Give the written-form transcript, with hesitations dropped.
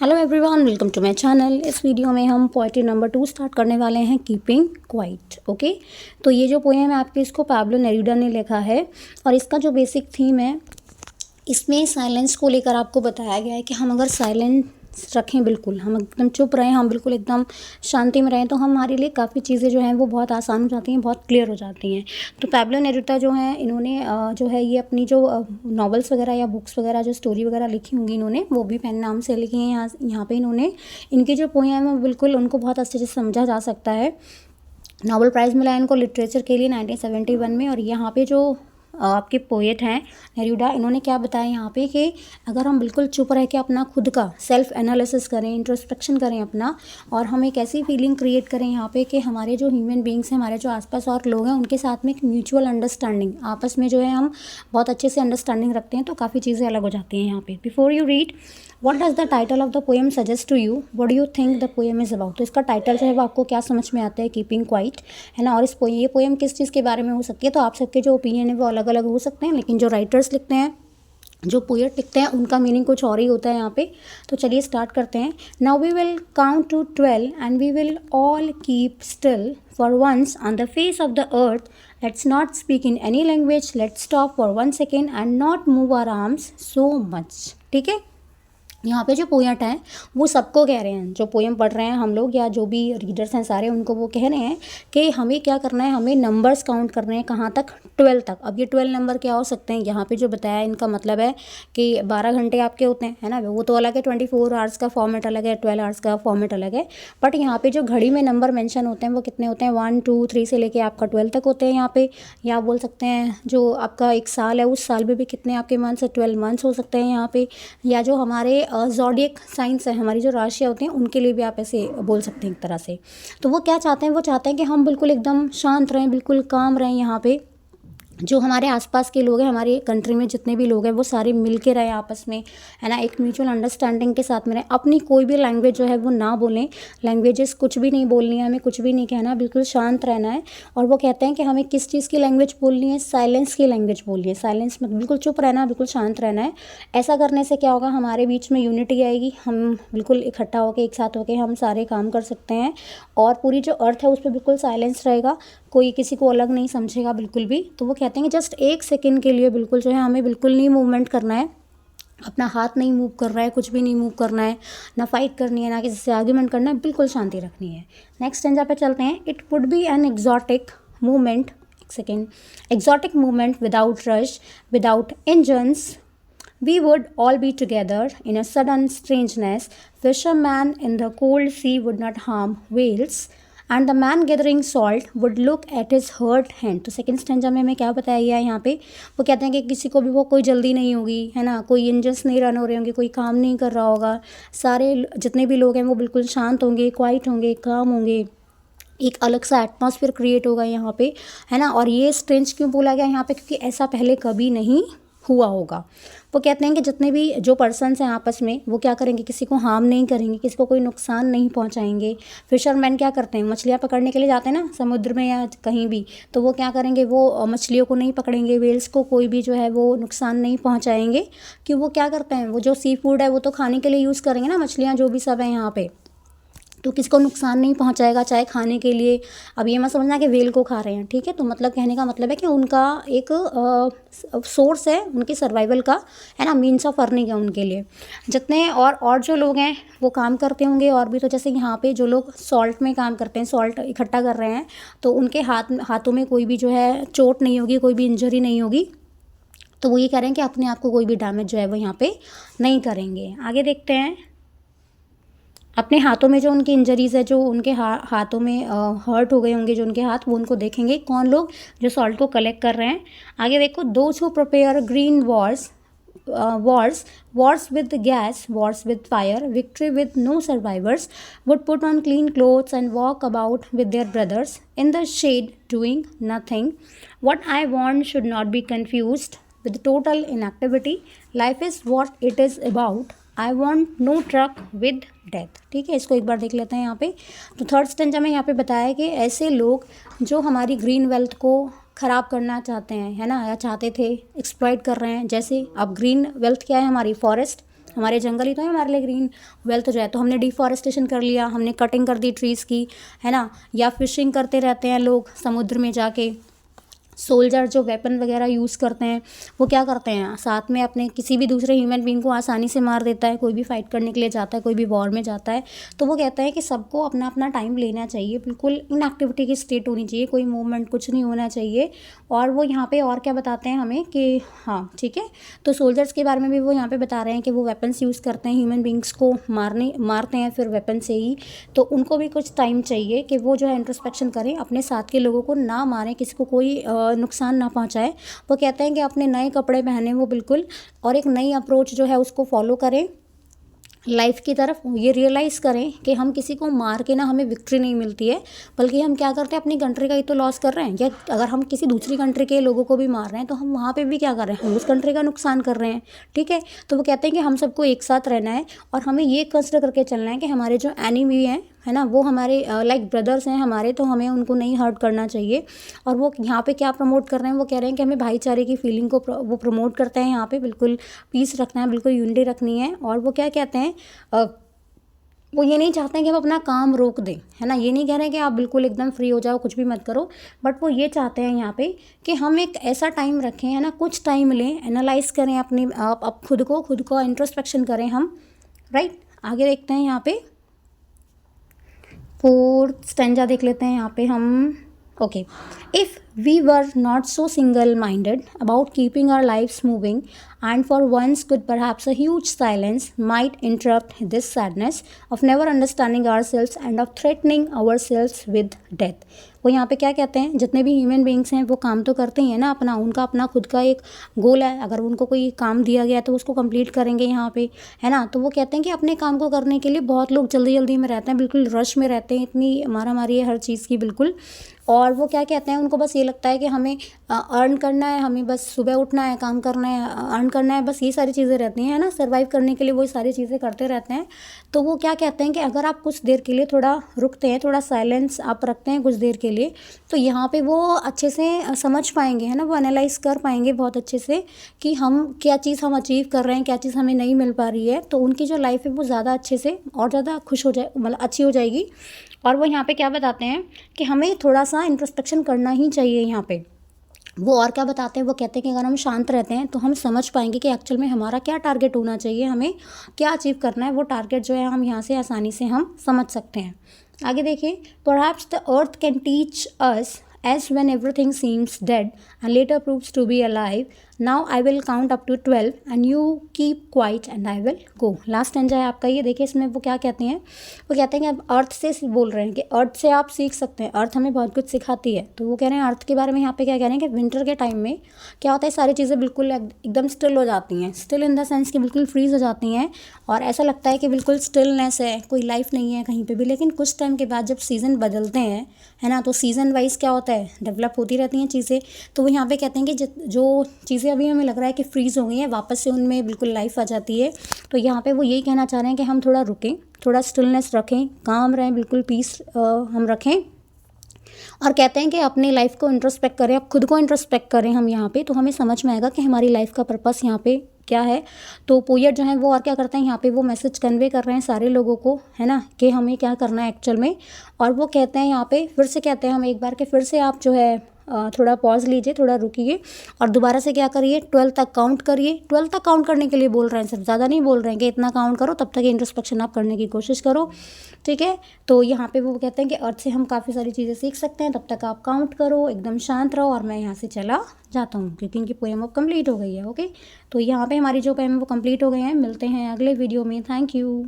Hello everyone, welcome to my channel. इस video में हम पोएट्री नंबर 2 स्टार्ट करने वाले हैं, कीपिंग क्वाइट। ओके, तो ये जो पोएम है आपके, इसको पाब्लो नेरुदा ने लिखा है और इसका जो बेसिक थीम है, इसमें साइलेंस को लेकर आपको बताया गया है कि हम अगर साइलेंस रखें, बिल्कुल हम एकदम चुप रहें, हम बिल्कुल एकदम शांति में रहें, तो हमारे लिए काफ़ी चीज़ें जो हैं वो बहुत आसान हो जाती हैं, बहुत क्लियर हो जाती हैं। तो पाब्लो नेरुदा जो हैं, इन्होंने जो है ये अपनी जो नॉवेल्स वगैरह या बुक्स वगैरह जो स्टोरी वगैरह लिखी होंगी, इन्होंने वो भी पेन नाम से लिखी हैं। यहाँ पे इन्होंने इनकी जो पोएम है बिल्कुल उनको बहुत अच्छे से समझा जा सकता है। नोबेल प्राइज़ मिला इनको लिटरेचर के लिए 1971 में। और यहाँ पे जो आपके पोएट हैं नेरुदा, इन्होंने क्या बताया यहाँ पे कि अगर हम बिल्कुल चुप रह के अपना खुद का सेल्फ एनालिसिस करें, इंट्रोस्पेक्शन करें अपना, और हम एक ऐसी फीलिंग क्रिएट करें यहाँ पे कि हमारे जो ह्यूमन बींग्स हैं, हमारे जो आसपास और लोग हैं, उनके साथ में एक म्यूचुअल अंडरस्टैंडिंग, आपस में जो है हम बहुत अच्छे से अंडरस्टैंडिंग रखते हैं, तो काफ़ी चीज़ें अलग हो जाती हैं यहाँ पे। Before you read, what does the title of the poem suggest to you, what do you think the poem is about. तो इसका टाइटल जो है वो आपको क्या समझ में आता है, कीपिंग क्वाइट, है ना। और ये पोएम किस चीज़ के बारे में हो सकती है, तो आप सबके जो ओपिनियन है वो अलग अलग हो सकते हैं, लेकिन जो राइटर्स लिखते हैं, जो पोएट लिखते हैं, उनका मीनिंग कुछ और ही होता है यहाँ पे। तो चलिए स्टार्ट करते हैं। Now we will count to 12 and we will all keep still for once on the face of the earth. Let's not speak in any language, let's stop for 1 second and not move our arms so much. ठीक है, यहाँ पे जो poet हैं वो सबको कह रहे हैं, जो पोएम पढ़ रहे हैं हम लोग या जो भी रीडर्स हैं सारे, उनको वो कह रहे हैं कि हमें क्या करना है, हमें नंबर्स काउंट करने हैं। कहाँ तक? 12 तक। अब ये 12 नंबर क्या हो सकते हैं, यहाँ पे जो बताया है इनका मतलब है कि 12 घंटे आपके होते हैं, है ना। वो तो अलग है, 24 आवर्स का फॉर्मेट अलग है, 12 आवर्स का फॉर्मेट अलग है। बट यहाँ पे जो घड़ी में नंबर मेंशन होते हैं वो कितने होते हैं, 1 2 3 से लेके आपका 12 तक होते हैं यहाँ पे। या आप बोल सकते हैं जो आपका एक साल है, उस साल में भी कितने आपके मंथ्स है, 12 मंथ्स हो सकते हैं यहाँ पे। या जो हमारे ज़ोडिएक साइंस है, हमारी जो राशियाँ होती हैं, उनके लिए भी आप ऐसे बोल सकते हैं एक तरह से। तो वो क्या चाहते हैं, वो चाहते हैं कि हम बिल्कुल एकदम शांत रहें, बिल्कुल काम रहें। यहाँ पे जो हमारे आसपास के लोग हैं, हमारे कंट्री में जितने भी लोग हैं, वो सारे मिल के रहें आपस में, है ना, एक म्यूचुअल अंडरस्टैंडिंग के साथ में रहें। अपनी कोई भी लैंग्वेज जो है वो ना बोलें, लैंग्वेजेस कुछ भी नहीं बोलनी है, हमें कुछ भी नहीं कहना, बिल्कुल शांत रहना है। और वो कहते हैं कि हमें किस चीज़ की लैंग्वेज बोलनी है, साइलेंस की लैंग्वेज बोलनी है। साइलेंस मतलब बिल्कुल चुप रहना है, बिल्कुल शांत रहना है। ऐसा करने से क्या होगा, हमारे बीच में यूनिटी आएगी, हम बिल्कुल इकट्ठा होकर एक साथ होकर हम सारे काम कर सकते हैं। और पूरी जो अर्थ है उस पर बिल्कुल साइलेंस रहेगा, कोई किसी को अलग नहीं समझेगा बिल्कुल भी। तो वो कहते हैं कि जस्ट 1 सेकेंड के लिए बिल्कुल जो है हमें बिल्कुल नहीं मूवमेंट करना है, अपना हाथ नहीं मूव कर रहा है, कुछ भी नहीं मूव करना है, ना फाइट करनी है, ना किसी से आर्ग्यूमेंट करना है, बिल्कुल शांति रखनी है। नेक्स्ट स्टेंजा पे चलते हैं। It would be an exotic movement, एक second, exotic movement without rush, without engines, we would all be together in a sudden strangeness. Fishermen in the cold sea would not harm whales, and the man gathering salt would look at his hurt hand. तो second stanza में हमें क्या बताया गया है यहाँ पे, वो कहते हैं कि किसी को भी वो कोई जल्दी नहीं होगी, है ना, कोई इंजन्स नहीं रन हो रहे होंगे, कोई काम नहीं कर रहा होगा, सारे जितने भी लोग हैं वो बिल्कुल शांत होंगे, क्वाइट होंगे, काम होंगे, एक अलग सा एटमॉस्फेयर क्रिएट होगा यहाँ पे, है ना। और ये स्ट्रेंज क्यों बोला गया यहाँ पे, क्योंकि ऐसा पहले कभी नहीं हुआ होगा। वो कहते हैं कि जितने भी जो पर्सन्स हैं आपस में, वो क्या करेंगे, किसी को हार्म नहीं करेंगे, किसी को कोई नुकसान नहीं पहुंचाएंगे। फिशरमैन क्या करते हैं, मछलियां पकड़ने के लिए जाते हैं ना समुद्र में या कहीं भी, तो वो क्या करेंगे, वो मछलियों को नहीं पकड़ेंगे, वेल्स को कोई भी जो है वो नुकसान नहीं पहुँचाएंगे। कि वो क्या करते हैं, वो जो सी फूड है वो तो खाने के लिए यूज़ करेंगे ना, मछलियाँ जो भी सब है यहाँ पे, तो किसको नुकसान नहीं पहुंचाएगा, चाहे खाने के लिए। अब ये मत समझना कि वेल को खा रहे हैं, ठीक है। तो मतलब कहने का मतलब है कि उनका एक सोर्स है उनकी सर्वाइवल का, है ना, मीन्स ऑफ अर्निंग है उनके लिए। जितने और जो लोग हैं वो काम करते होंगे और भी, तो जैसे यहाँ पे जो लोग सॉल्ट में काम करते हैं, सॉल्ट इकट्ठा कर रहे हैं, तो उनके हाथों में कोई भी जो है चोट नहीं होगी, कोई भी इंजरी नहीं होगी। तो वो ये कह रहे हैं कि अपने आप को कोई भी डैमेज जो है वो यहाँ पे नहीं करेंगे। आगे देखते हैं। अपने हाथों में जो उनकी इंजरीज़ है, जो उनके हाथों में हर्ट हो गए होंगे जो उनके हाथ, वो उनको देखेंगे। कौन लोग, जो सॉल्ट को कलेक्ट कर रहे हैं। आगे देखो, those who prepare green wars with gas, wars with fire, victory with no survivors, would put on clean clothes and walk about with their brothers in the shade doing nothing. What I want should not be confused with total inactivity. Life is what it is about. I want no truck with death. ठीक है, इसको एक बार देख लेते हैं यहाँ पे। तो थर्ड स्टेंजा में यहाँ पे बताया कि ऐसे लोग जो हमारी ग्रीन वेल्थ को ख़राब करना चाहते हैं, है ना, या चाहते थे, एक्सप्लॉइट कर रहे हैं। जैसे अब ग्रीन वेल्थ क्या है, हमारी फॉरेस्ट, हमारे जंगल ही तो है हमारे लिए ग्रीन वेल्थ जो है। तो हमने डिफॉरेस्टेशन कर लिया, हमने कटिंग कर दी ट्रीज़ की, है ना, या फिशिंग करते रहते हैं लोग समुद्र में जाके। सोल्जर जो वेपन वगैरह यूज़ करते हैं वो क्या करते हैं, साथ में अपने किसी भी दूसरे ह्यूमन बीइंग को आसानी से मार देता है। कोई भी फाइट करने के लिए जाता है, कोई भी वॉर में जाता है, तो वो कहता है कि सबको अपना अपना टाइम लेना चाहिए, बिल्कुल इनएक्टिविटी की स्टेट होनी चाहिए, कोई मूवमेंट कुछ नहीं होना चाहिए। और वो यहाँ पे और क्या बताते हैं हमें कि हाँ ठीक है, तो सोल्जर्स के बारे में भी वो यहाँ पे बता रहे हैं कि वो वेपन्स यूज़ करते हैं, ह्यूमन बींग्स को मारते हैं फिर वेपन से ही। तो उनको भी कुछ टाइम चाहिए कि वो जो है इंट्रोस्पेक्शन करें, अपने साथ के लोगों को ना मारें, किसी को कोई नुकसान ना पहुंचाए। वो कहते हैं कि अपने नए कपड़े पहने वो बिल्कुल, और एक नई अप्रोच जो है उसको फॉलो करें लाइफ की तरफ। ये रियलाइज़ करें कि हम किसी को मार के ना हमें विक्ट्री नहीं मिलती है, बल्कि हम क्या करते हैं, अपनी कंट्री का ही तो लॉस कर रहे हैं। या अगर हम किसी दूसरी कंट्री के लोगों को भी मार रहे हैं तो हम वहाँ पे भी क्या कर रहे हैं, हम उस कंट्री का नुकसान कर रहे हैं। ठीक है, तो वो कहते हैं कि हम सबको एक साथ रहना है और हमें ये कंसिडर करके चलना है कि हमारे जो एनिमी हैं, है ना, वो हमारे लाइक ब्रदर्स हैं हमारे, तो हमें उनको नहीं हर्ट करना चाहिए। और वो यहाँ पे क्या प्रमोट कर रहे हैं, वो कह रहे हैं कि हमें भाईचारे की फीलिंग को वो प्रमोट करते हैं यहाँ पे, बिल्कुल पीस रखना है, बिल्कुल यूनिटी रखनी है। और वो क्या कहते हैं, वो ये नहीं चाहते हैं कि हम अपना काम रोक दें, है ना, ये नहीं कह रहे हैं कि आप बिल्कुल एकदम फ्री हो जाओ, कुछ भी मत करो, बट वो ये चाहते हैं यहाँ पे कि हम एक ऐसा टाइम रखें, है ना, कुछ टाइम लें, एनालाइज करें अपनी आप खुद को इंट्रोस्पेक्शन करें हम। राइट, आगे देखते हैं यहाँ पे 4th स्टैंजा देख लेते हैं यहाँ पे हम। Okay, if we were not so single-minded about keeping our lives moving, and for once could perhaps a huge silence might interrupt this sadness of never understanding ourselves and of threatening ourselves with death। वो यहाँ पे क्या कहते हैं, जितने भी human beings हैं वो काम तो करते ही हैं ना अपना, उनका अपना खुद का एक गोल है। अगर उनको कोई काम दिया गया तो उसको कंप्लीट करेंगे यहाँ पे, है ना। तो वो कहते हैं कि अपने काम को करने के लिए बहुत लोग जल्दी जल्दी में रहते हैं, बिल्कुल रश में रहते हैं, इतनी मारा मारी है हर चीज़ की बिल्कुल। और वो क्या कहते हैं, उनको बस ये लगता है कि हमें अर्न करना है, हमें बस सुबह उठना है, काम करना है, अर्न करना है, बस ये सारी चीज़ें रहती हैं, है ना। सर्वाइव करने के लिए वो सारी चीज़ें करते रहते हैं। तो वो क्या कहते हैं कि अगर आप कुछ देर के लिए थोड़ा रुकते हैं, थोड़ा साइलेंस आप रखते हैं कुछ देर के लिए, तो यहाँ पे वो अच्छे से समझ पाएंगे, है ना, वो एनालाइज कर पाएंगे बहुत अच्छे से कि हम क्या चीज़ हम अचीव कर रहे हैं, क्या चीज़ हमें नहीं मिल पा रही है। तो उनकी जो लाइफ है वो ज़्यादा अच्छे से और ज़्यादा खुश हो जाए, मतलब अच्छी हो जाएगी। और वो यहाँ पे क्या बताते हैं कि हमें थोड़ा सा इंट्रोस्पेक्शन करना ही चाहिए यहाँ पे। वो और क्या बताते हैं, वो कहते हैं कि अगर हम शांत रहते हैं तो हम समझ पाएंगे कि एक्चुअल में हमारा क्या टारगेट होना चाहिए, हमें क्या अचीव करना है। वो टारगेट जो है हम यहाँ से आसानी से हम समझ सकते हैं। आगे देखिए, perhaps the earth can teach us as when everything seems dead and later proves to be alive, now I will count up to 12 and you keep quiet and I will go। Last stanza है आपका ये। देखिए इसमें वो क्या कहते हैं, वो कहते हैं कि आप अर्थ से बोल रहे हैं कि अर्थ से आप सीख सकते हैं, अर्थ हमें बहुत कुछ सिखाती है। तो वो कह रहे हैं अर्थ के बारे में यहाँ पे क्या कह रहे हैं कि विंटर के टाइम में क्या होता है, सारी चीज़ें बिल्कुल एकदम स्टिल हो जाती हैं, स्टिल इन द सेंस कि बिल्कुल फ्रीज हो जाती हैं, और ऐसा लगता है कि बिल्कुल स्टिलनेस है, कोई लाइफ नहीं है कहीं पे भी। लेकिन कुछ टाइम के बाद जब सीज़न बदलते हैं, है ना, तो सीज़न वाइज क्या होता है, डेवलप होती रहती हैं चीज़ें। तो वो यहाँ पे कहते हैं कि जो चीज़ें अभी हमें लग रहा है कि फ्रीज़ हो गई हैं, वापस से उनमें बिल्कुल लाइफ आ जाती है। तो यहाँ पे वो यही कहना चाह रहे हैं कि हम थोड़ा रुकें, थोड़ा स्टिलनेस रखें, काम रहें, बिल्कुल पीस हम रखें। और कहते हैं कि अपनी लाइफ को इंट्रोस्पेक्ट करें, अब खुद को इंट्रोस्पेक्ट करें हम यहाँ पे, तो हमें समझ में आएगा कि हमारी लाइफ का पर्पस यहाँ पे क्या है। तो पोएट जो है वो और क्या करते हैं, यहाँ पे वो मैसेज कन्वे कर रहे हैं सारे लोगों को, है ना, कि हमें क्या करना है एक्चुअल में। और वो कहते हैं यहाँ पे फिर से कहते हैं हम एक बार कि फिर से आप जो है थोड़ा पॉज लीजिए, थोड़ा रुकिए और दोबारा से क्या करिए, 12 तक काउंट करिए। 12 तक काउंट करने के लिए बोल रहे हैं, सिर्फ ज़्यादा नहीं बोल रहे हैं कि इतना काउंट करो, तब तक इंट्रोस्पेक्शन आप करने की कोशिश करो। ठीक है, तो यहाँ पे वो कहते हैं कि अर्थ से हम काफ़ी सारी चीज़ें सीख सकते हैं, तब तक आप काउंट करो, एकदम शांत रहो। और मैं यहाँ से चला जाता हूँ क्योंकि इनकी पोएम अब कंप्लीट हो गई है। ओके, तो यहाँ पे हमारी जो पोएम वो कंप्लीट हो गए हैं। मिलते हैं अगले वीडियो में। Thank you.